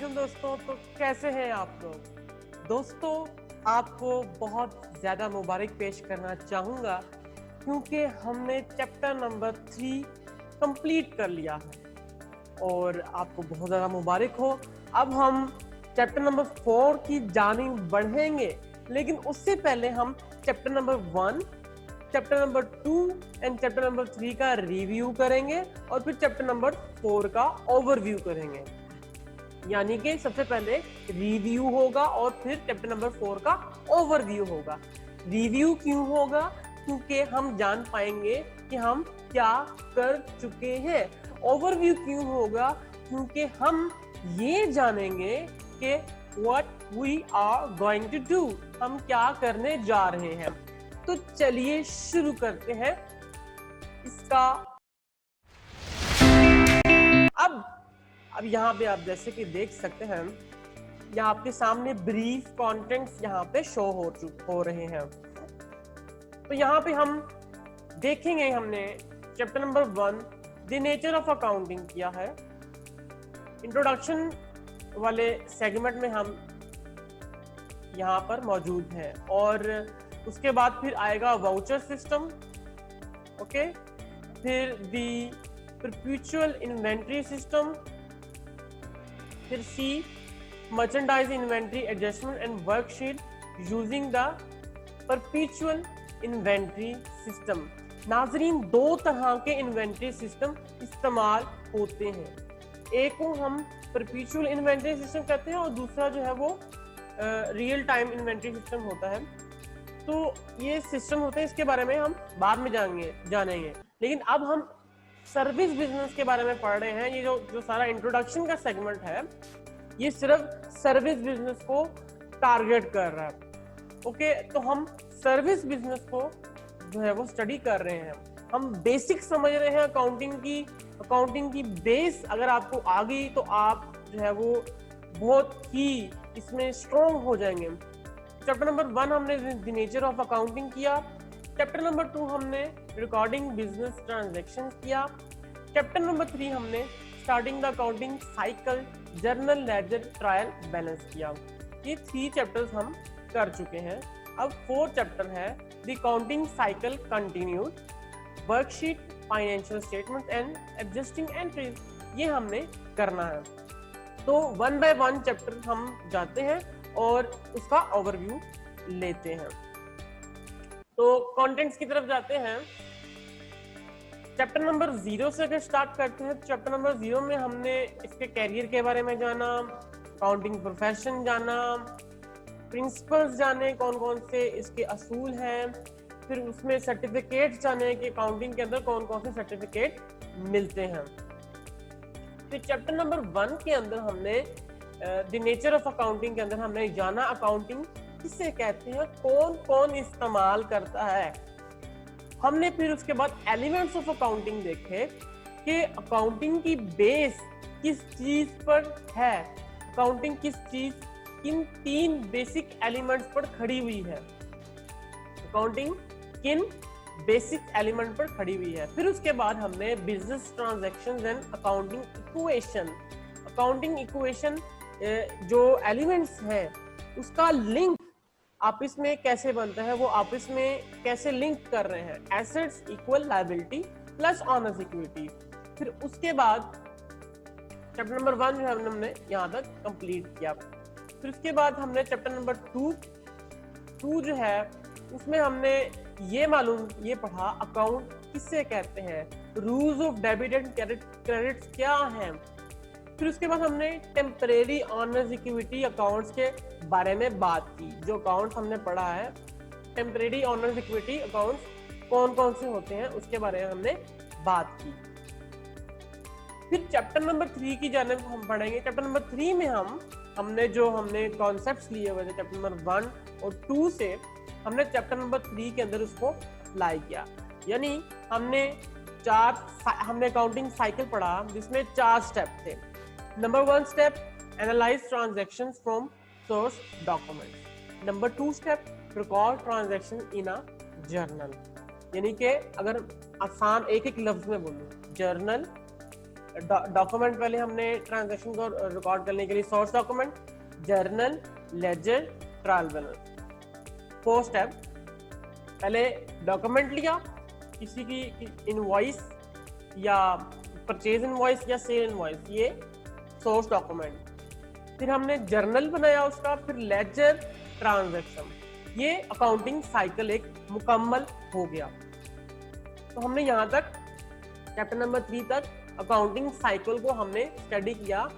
वालेकुम दोस्तों। तो कैसे हैं आप लोग? दोस्तों, आपको बहुत ज़्यादा मुबारक पेश करना चाहूँगा क्योंकि हमने चैप्टर नंबर 3 कंप्लीट कर लिया है और आपको बहुत ज़्यादा मुबारक हो। अब हम चैप्टर नंबर 4 की जानिब बढ़ेंगे, लेकिन उससे पहले हम chapter number 1, chapter number 2 and chapter number 3 का रिव्यू करेंगे और फिर चैप्टर नंबर 4 का ओवरव्यू करेंगे। यानी कि सबसे पहले रिव्यू होगा और फिर चैप्टर नंबर 4 का ओवरव्यू होगा। रिव्यू क्यों होगा? क्योंकि हम जान पाएंगे कि हम क्या कर चुके हैं। ओवरव्यू क्यों होगा? क्योंकि हम ये जानेंगे कि what we are going to do, हम क्या करने जा रहे हैं। तो चलिए शुरू करते हैं इसका। अब यहाँ पे आप जैसे कि देख सकते हैं, यहाँ आपके सामने ब्रीफ कंटेंट्स यहाँ पे शो हो रहे हैं। तो यहाँ पे हम देखेंगे, हमने chapter number 1 the nature of accounting किया है। इंट्रोडक्शन वाले सेगमेंट में हम यहाँ पर मौजूद हैं और उसके बाद फिर आएगा वाउचर सिस्टम, ओके, फिर दी परपेचुअल इन्वेंट्री सिस्टम, फिर C merchandise inventory adjustment and worksheet using the perpetual inventory system. नाजरीन, दो तरह के इन्वेंट्री सिस्टम इस्तेमाल होते हैं। एक को हम परपेचुअल इन्वेंट्री सिस्टम कहते हैं और दूसरा जो है वो रियल टाइम इन्वेंट्री सिस्टम होता है। तो ये सिस्टम होते हैं, इसके बारे में हम बाद में जानेंगे। लेकिन अब हम सर्विस बिजनेस के बारे में पढ़ रहे हैं। ये जो सारा इंट्रोडक्शन का सेगमेंट है, ये सिर्फ सर्विस बिजनेस को टारगेट कर रहा है। ओके, तो हम सर्विस बिजनेस को जो है वो स्टडी कर रहे हैं। हम बेसिक समझ रहे हैं अकाउंटिंग की बेस अगर आपको आ गई तो आप जो है वो बहुत ही इसमें स्ट्रॉन्ग हो जाएंगे। चैप्टर नंबर 1 हमने द नेचर ऑफ अकाउंटिंग किया। चैप्टर नंबर 2 हमने रिकॉर्डिंग बिजनेस ट्रांजैक्शन किया। चैप्टर नंबर 3 हमने starting the accounting cycle, journal, ledger, trial, balance किया। ये 3 चैप्टर्स हम कर चुके हैं। अब 4th चैप्टर है the accounting cycle continued, worksheet, financial statement and adjusting entries, ये हमने करना है। तो 1 बाय 1 चैप्टर हम जाते हैं और उसका ओवरव्यू लेते हैं। तो कंटेंट्स की तरफ जाते हैं। चैप्टर नंबर 0 से अगर स्टार्ट करते हैं, चैप्टर नंबर 0 में हमने इसके कैरियर के बारे में जाना, अकाउंटिंग प्रोफेशन जाना, प्रिंसिपल्स जाने कौन कौन से इसके असूल हैं, फिर उसमें सर्टिफिकेट्स जाने कि अकाउंटिंग के अंदर कौन कौन से सर्टिफिकेट मिलते हैं। फिर चैप्टर नंबर 1 के अंदर हमने द नेचर ऑफ अकाउंटिंग के अंदर हमने जाना अकाउंटिंग किसे कहते हैं, कौन कौन इस्तेमाल करता है। हमने फिर उसके बाद एलिमेंट्स ऑफ अकाउंटिंग देखे कि अकाउंटिंग की बेस किस चीज पर है, अकाउंटिंग किन 3 बेसिक एलिमेंट्स पर खड़ी हुई है, अकाउंटिंग किन बेसिक एलिमेंट पर खड़ी हुई है। फिर उसके बाद हमने business transactions and accounting equation जो एलिमेंट्स हैं उसका लिंक आपस में कैसे बनता है, वो आपस में कैसे लिंक कर रहे हैं, assets equal liability plus honours equity. फिर उसके बाद चैप्टर नंबर 1 जो है हमने यहाँ तक कंप्लीट किया। फिर उसके बाद हमने चैप्टर नंबर 2 जो है उसमें हमने ये पढ़ा अकाउंट किससे कहते हैं, rules of debit and credit क्या हैं। फिर उसके बाद हमने टेम्परेरी ऑनर्स इक्विटी अकाउंट्स के बारे में बात की। जो अकाउंट्स हमने पढ़ा है, टेम्परेरी ऑनर्स इक्विटी अकाउंट्स कौन कौन से होते हैं उसके बारे में हमने बात की। फिर चैप्टर नंबर 3 की जाने हम पढ़ेंगे। चैप्टर नंबर 3 में हमने कॉन्सेप्ट्स लिए हुए थे चैप्टर नंबर 1 और 2 से, हमने चैप्टर नंबर 3 के अंदर उसको अप्लाई किया। यानी हमने अकाउंटिंग साइकिल पढ़ा जिसमें 4 स्टेप थे। Number 1 step analyse transactions from source documents. Number 2 step record transaction in a journal. यानी कि अगर आसान एक लफ्ज में बोलूं, जर्नल डॉक्यूमेंट पहले हमने ट्रांजैक्शन को रिकॉर्ड करने के लिए source document, journal, ledger, trial balance. 4 step, पहले डॉक्यूमेंट लिया, किसी की इनवॉइस या परचेज इनवॉइस या सेल इनवॉइस, ये सोर्स डॉक्यूमेंट। फिर हमने जर्नल बनाया उसका, फिर लेजर, ट्रांजैक्शन, ये अकाउंटिंग साइकिल एक मुकम्मल हो गया। तो हमने यहाँ तक चैप्टर नंबर 3 तक अकाउंटिंग साइकिल को हमने स्टडी किया,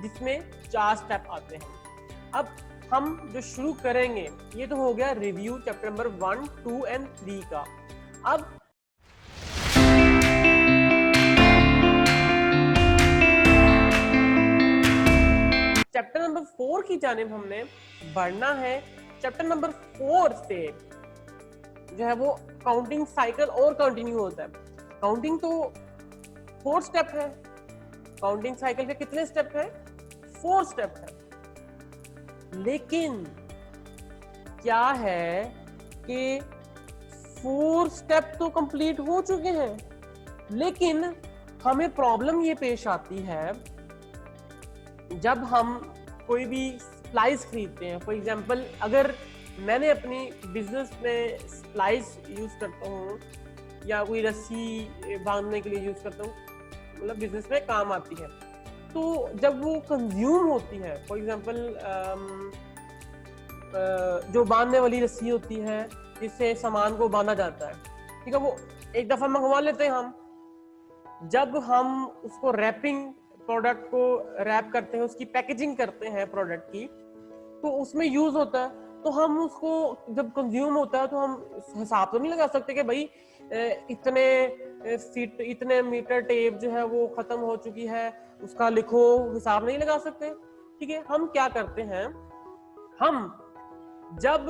जिसमें 4 स्टेप आते हैं। अब हम जो शुरू करेंगे, ये तो हो गया रिव्यू चैप्टर नंबर 1, 2 एंड 3 का। अब चैप्टर नंबर 4 की जानिब हमने बढ़ना है। चैप्टर नंबर 4 से जो है वो काउंटिंग साइकिल और कंटिन्यू होता है। काउंटिंग तो 4 स्टेप है, काउंटिंग साइकिल के कितने स्टेप है? 4 स्टेप है। लेकिन क्या है कि 4 स्टेप तो कंप्लीट हो चुके हैं, लेकिन हमें प्रॉब्लम ये पेश आती है जब हम कोई भी सप्लाईज खरीदते हैं। फॉर एग्जांपल, अगर मैंने अपनी बिजनेस में सप्लाईज यूज करता हूँ या कोई रस्सी बांधने के लिए यूज करता हूँ, मतलब बिजनेस में काम आती है, तो जब वो कंज्यूम होती है, फॉर एग्जांपल जो बांधने वाली रस्सी होती है जिससे सामान को बांधा जाता है, ठीक है, वो एक दफा मंगवा लेते हैं हम। जब हम उसको रैपिंग, प्रोडक्ट को रैप करते हैं, उसकी पैकेजिंग करते हैं प्रोडक्ट की, तो उसमें यूज होता है। तो हम उसको जब कंज्यूम होता है तो हम हिसाब तो नहीं लगा सकते कि भाई इतने फीट, इतने मीटर टेप जो है वो खत्म हो चुकी है, उसका लिखो, हिसाब नहीं लगा सकते। ठीक है, हम क्या करते हैं, हम जब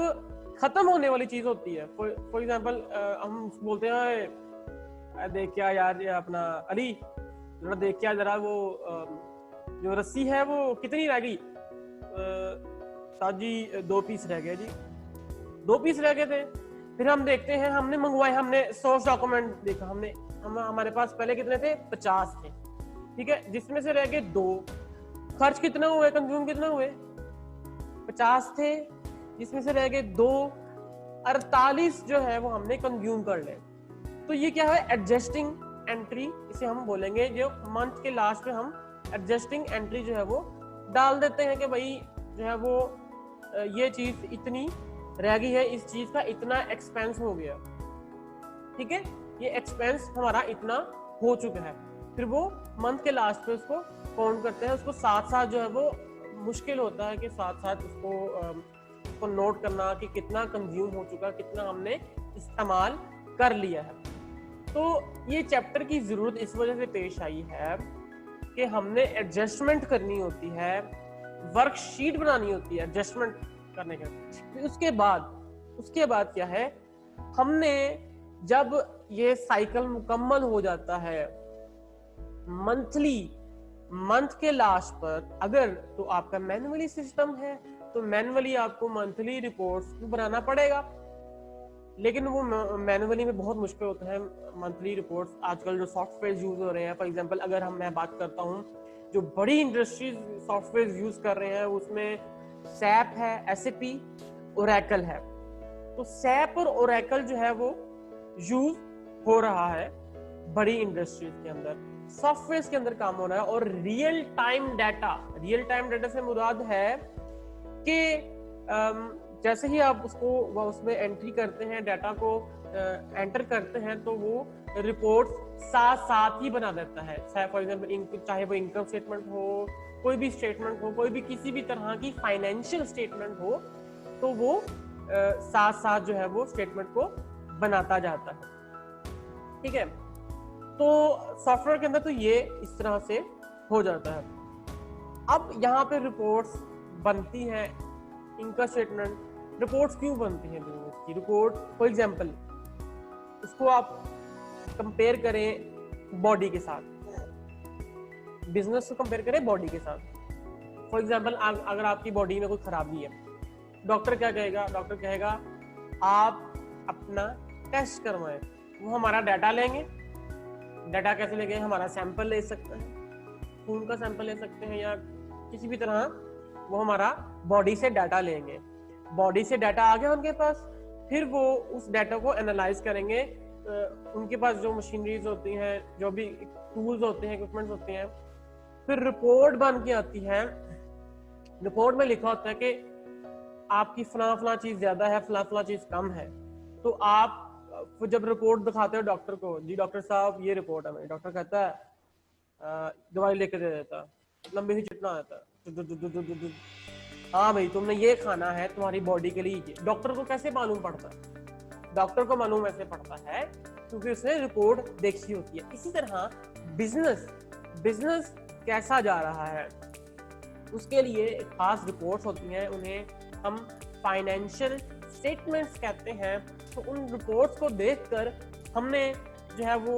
खत्म होने वाली चीज होती है, फॉर एग्जांपल हम बोलते हैं देख क्या यार, ये अपना अली जरा देख क्या, जरा वो जो रस्सी है वो कितनी रह गई, साजी 2 पीस रह गए जी, 2 पीस रह गए थे। फिर हम देखते हैं, हमने मंगवाए, हमने सोर्स डॉक्यूमेंट देखा, हमारे पास पहले कितने थे, 50 थे, ठीक है, जिसमें से रह गए 2। खर्च कितना हुए, कंज्यूम कितना हुए, 50 थे, जिसमें से रह गए 2, 48 जो है वो हमने कंज्यूम कर ले। तो ये क्या है, एडजस्टिंग एंट्री, इसे हम बोलेंगे, जो मंथ के लास्ट में हम एडजस्टिंग एंट्री जो है वो डाल देते हैं कि भाई जो है वो ये चीज इतनी रह गई है, इस चीज का इतना एक्सपेंस हो गया, ठीक है, ये एक्सपेंस हमारा इतना हो चुका है। फिर वो मंथ के लास्ट पे उसको काउंट करते हैं। उसको साथ साथ जो है वो मुश्किल होता है कि साथ साथ उसको नोट करना कि कितना कंज्यूम हो चुका, कितना हमने इस्तेमाल कर लिया है। तो ये चैप्टर की जरूरत इस वजह से पेश आई है कि हमने एडजस्टमेंट करनी होती है, वर्कशीट बनानी होती है एडजस्टमेंट करने के। फिर उसके बाद क्या है, हमने जब ये साइकिल मुकम्मल हो जाता है, मंथ के लास्ट पर अगर तो आपका मैनुअली सिस्टम है तो मैनुअली आपको मंथली रिपोर्ट्स बनाना पड़ेगा, लेकिन वो मैनुअली में बहुत मुश्किल होता है मंथली रिपोर्ट्स। आजकल जो सॉफ्टवेयर यूज हो रहे हैं, फॉर एग्जांपल अगर मैं बात करता हूँ, जो बड़ी इंडस्ट्रीज सॉफ्टवेयर यूज कर रहे हैं उसमें सैप है, एसएपी, ओरेकल है। तो सैप और ओरेकल जो है वो यूज हो रहा है बड़ी इंडस्ट्रीज के अंदर, सॉफ्टवेयर के अंदर काम हो रहा है। और रियल टाइम डाटा से मुराद है कि जैसे ही आप उसमें एंट्री करते हैं, डाटा को एंटर करते हैं, तो वो रिपोर्ट साथ ही बना देता है। फॉर एग्जांपल चाहे वो इनकम स्टेटमेंट हो, कोई भी स्टेटमेंट हो, कोई भी किसी भी तरह की फाइनेंशियल स्टेटमेंट हो, तो वो साथ जो है वो स्टेटमेंट को बनाता जाता है। ठीक है, तो सॉफ्टवेयर के अंदर तो ये इस तरह से हो जाता है। अब यहाँ पे रिपोर्ट्स बनती है, इनकम स्टेटमेंट रिपोर्ट्स क्यों बनती है बिजनेस की रिपोर्ट। फॉर एग्जांपल उसको आप कंपेयर करें बॉडी के साथ, बिजनेस को कंपेयर करें बॉडी के साथ। फॉर एग्जांपल अगर आपकी बॉडी में कोई खराबी है, डॉक्टर क्या कहेगा, डॉक्टर कहेगा आप अपना टेस्ट करवाएं। वो हमारा डाटा लेंगे, डाटा कैसे लेंगे, हमारा सैंपल ले सकते हैं, खून का सैंपल ले सकते हैं या किसी भी तरह वो हमारा बॉडी से डाटा लेंगे। बॉडी से डाटा आ गया उनके पास, फिर वो उस डाटा को एनालाइज करेंगे। उनके पास जो मशीनरीज होती हैं, जो भी टूल्स होते हैं, इक्विपमेंट्स होते हैं, फिर रिपोर्ट बन के आती है। रिपोर्ट में लिखा होता है कि आपकी फला चीज ज्यादा है, फला चीज कम है। तो आप जब रिपोर्ट दिखाते हो डॉक्टर को, जी डॉक्टर साहब ये रिपोर्ट है मेरी, डॉक्टर कहता है दवाई लेके दे देता, लंबी ही चिटना आता है, हाँ भाई तुमने ये खाना है, तुम्हारी बॉडी के लिए। डॉक्टर को कैसे मालूम पड़ता है? डॉक्टर को मालूम ऐसे पड़ता है क्योंकि उसने रिपोर्ट देखी होती है। इसी तरह बिजनेस कैसा जा रहा है, उसके लिए खास रिपोर्ट्स होती हैं, उन्हें हम फाइनेंशियल स्टेटमेंट्स कहते हैं। तो उन रिपोर्ट्स को देखकर हमने जो है वो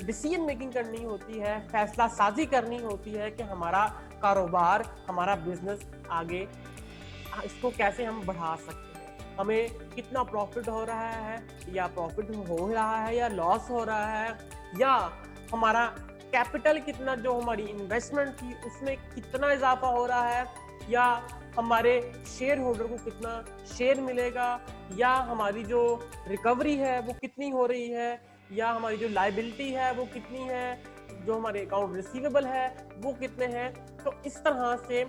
डिसीजन मेकिंग करनी होती है, फैसला साजी करनी होती है कि हमारा कारोबार, हमारा बिजनेस आगे इसको कैसे हम बढ़ा सकते हैं, हमें कितना प्रॉफिट हो रहा है या प्रॉफिट हो रहा है या लॉस हो रहा है, या हमारा कैपिटल कितना, जो हमारी इन्वेस्टमेंट थी उसमें कितना इजाफा हो रहा है, या हमारे शेयर होल्डर को कितना शेयर मिलेगा, या हमारी जो रिकवरी है वो कितनी हो रही है, या हमारी जो लायबिलिटी है वो कितनी है, जो हमारे अकाउंट रिसीवेबल है वो कितने हैं। तो इस तरह से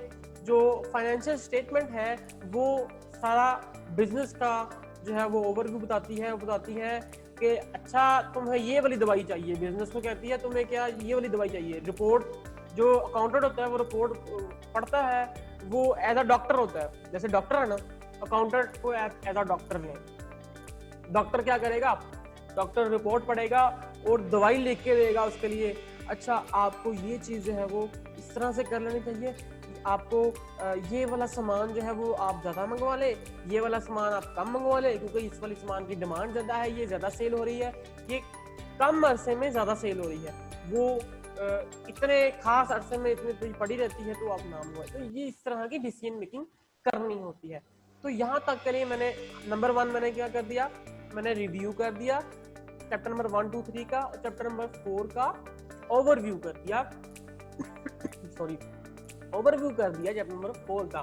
जो फाइनेंशियल स्टेटमेंट है वो सारा बिजनेस का जो है वो ओवरव्यू बताती है। वो बताती है कि अच्छा तुम्हें ये वाली दवाई चाहिए, बिजनेस को कहती है तुम्हें क्या ये वाली दवाई चाहिए। रिपोर्ट जो अकाउंटेंट होता है वो रिपोर्ट पढ़ता है, वो एज अ डॉक्टर होता है, जैसे डॉक्टर है ना, अकाउंटेंट को एज अ डॉक्टर लें। डॉक्टर क्या करेगा, डॉक्टर रिपोर्ट पढ़ेगा और दवाई लिख के देगा उसके लिए। अच्छा आपको ये चीज जो है वो इस तरह से कर लेनी चाहिए, आपको ये वाला सामान जो है वो आप ज्यादा मंगवा ले, ये वाला सामान आप कम मंगवा ले, क्योंकि इस वाले सामान की डिमांड ज्यादा है, ये ज्यादा सेल हो रही है, ये कम अरसे में ज्यादा सेल हो रही है, वो इतने खास अरसे में इतनी पड़ी रहती है, तो आप ना मंगवाए। तो ये इस तरह की डिसीजन मेकिंग करनी होती है। तो यहाँ तक के लिए मैंने नंबर 1 मैंने क्या कर दिया, मैंने रिव्यू कर दिया चैप्टर नंबर 1, 2, 3 का, और चैप्टर नंबर 4 का ओवरव्यू कर दिया सॉरी ओवरव्यू कर दिया चैप्टर नंबर 4 का।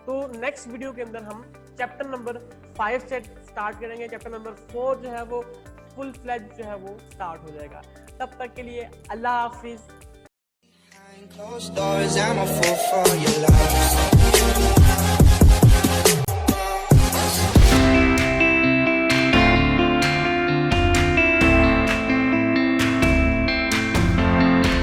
तो नेक्स्ट वीडियो के अंदर हम चैप्टर नंबर 5 से स्टार्ट करेंगे। चैप्टर नंबर 4 जो है वो फुल फ्लेज जो है वो स्टार्ट हो जाएगा। तब तक के लिए अल्लाह हाफिज।